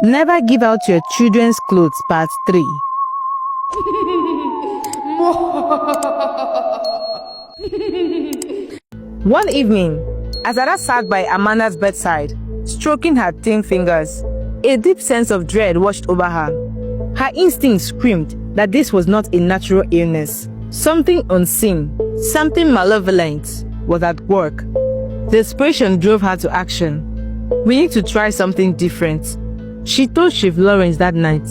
Never give out your children's clothes, part 3. One evening, as Ada sat by Amanda's bedside, stroking her thin fingers, a deep sense of dread washed over her. Her instinct screamed that this was not a natural illness. Something unseen, something malevolent was at work. Desperation drove her to action. We need to try something different. She told Chief Lawrence that night.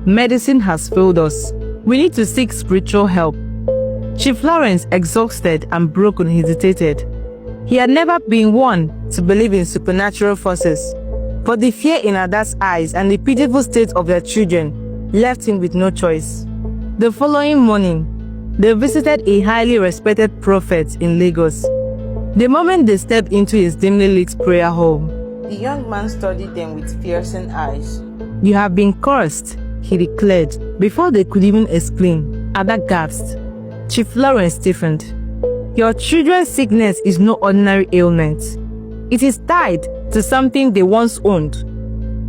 Medicine has failed us. We need to seek spiritual help. Chief Lawrence, exhausted and broken, hesitated. He had never been one to believe in supernatural forces, but the fear in Ada's eyes and the pitiful state of their children left him with no choice. The following morning, they visited a highly respected prophet in Lagos. The moment they stepped into his dimly lit prayer hall, the young man studied them with piercing eyes. "You have been cursed," he declared. Before they could even explain, Ada gasped. Chief Lawrence stiffened. "Your children's sickness is no ordinary ailment. It is tied to something they once owned.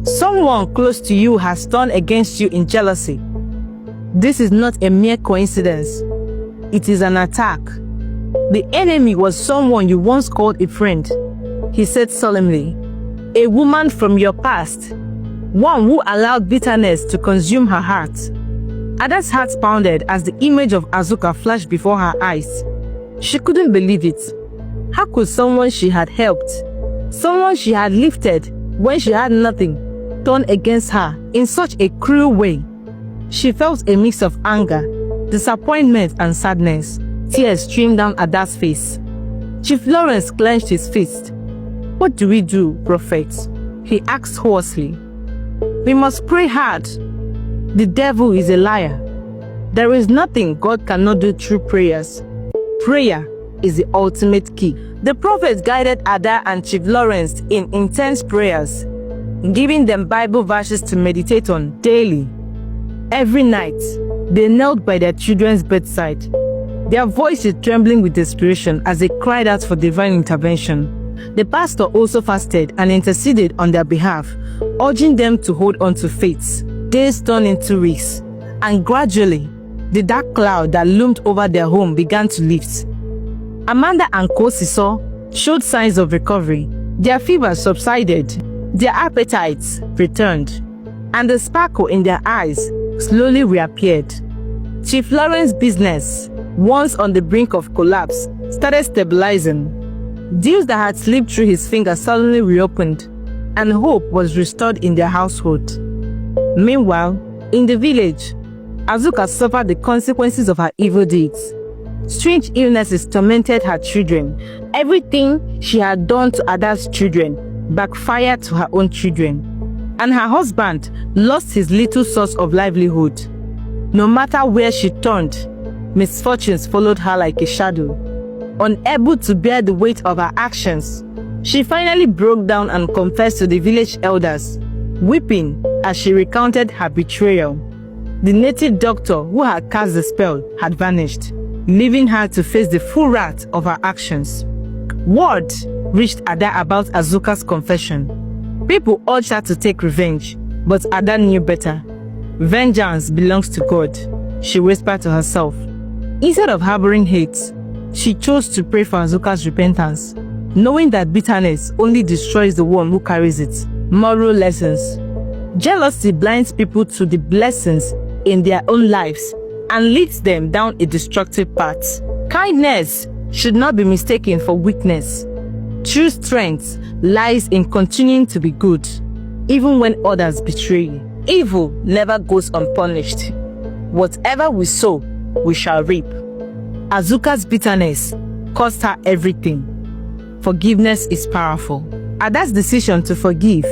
Someone close to you has turned against you in jealousy. This is not a mere coincidence. It is an attack. The enemy was someone you once called a friend," he said solemnly. "A woman from your past, one who allowed bitterness to consume her heart." Ada's heart pounded as the image of Azuka flashed before her eyes. She couldn't believe it. How could someone she had helped, someone she had lifted when she had nothing, turn against her in such a cruel way? She felt a mix of anger, disappointment and sadness. Tears streamed down Ada's face. Chief Lawrence clenched his fist. "What do we do, Prophet?" he asked hoarsely. "We must pray hard. The devil is a liar. There is nothing God cannot do through prayers. Prayer is the ultimate key." The prophet guided Ada and Chief Lawrence in intense prayers, giving them Bible verses to meditate on daily. Every night, they knelt by their children's bedside, their voices trembling with desperation as they cried out for divine intervention. The pastor also fasted and interceded on their behalf, urging them to hold on to faith. Days turned into weeks, and gradually, the dark cloud that loomed over their home began to lift. Amanda and Kosiso showed signs of recovery. Their fever subsided, their appetites returned, and the sparkle in their eyes slowly reappeared. Chief Lawrence's business, once on the brink of collapse, started stabilizing. Deals that had slipped through his fingers suddenly reopened, and hope was restored in their household. Meanwhile, in the village, Azuka suffered the consequences of her evil deeds. Strange illnesses tormented her children. Everything she had done to Ada's children backfired to her own children. And her husband lost his little source of livelihood. No matter where she turned, misfortunes followed her like a shadow. Unable to bear the weight of her actions, she finally broke down and confessed to the village elders, weeping as she recounted her betrayal. The native doctor who had cast the spell had vanished, leaving her to face the full wrath of her actions. Word reached Ada about Azuka's confession. People urged her to take revenge, but Ada knew better. "Vengeance belongs to God," she whispered to herself. Instead of harboring hate, she chose to pray for Azuka's repentance, knowing that bitterness only destroys the one who carries it. Moral lessons. Jealousy blinds people to the blessings in their own lives and leads them down a destructive path. Kindness should not be mistaken for weakness. True strength lies in continuing to be good, even when others betray you. Evil never goes unpunished. Whatever we sow, we shall reap. Azuka's bitterness cost her everything. Forgiveness is powerful. Ada's decision to forgive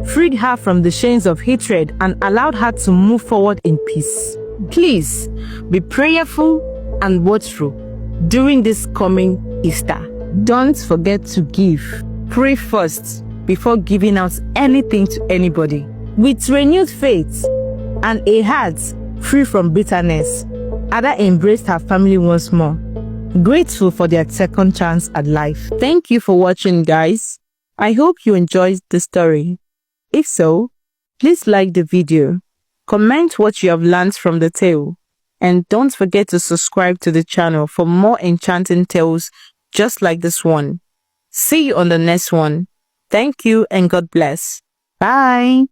freed her from the chains of hatred and allowed her to move forward in peace. Please be prayerful and watchful during this coming Easter. Don't forget to give. Pray first before giving out anything to anybody. With renewed faith and a heart free from bitterness, Ada embraced her family once more, grateful for their second chance at life. Thank you for watching, guys. I hope you enjoyed the story. If so, Please like the video, comment what you have learned from the tale, and don't forget to subscribe to the channel for more enchanting tales just like this one. See you on the next one. Thank you and God bless. Bye.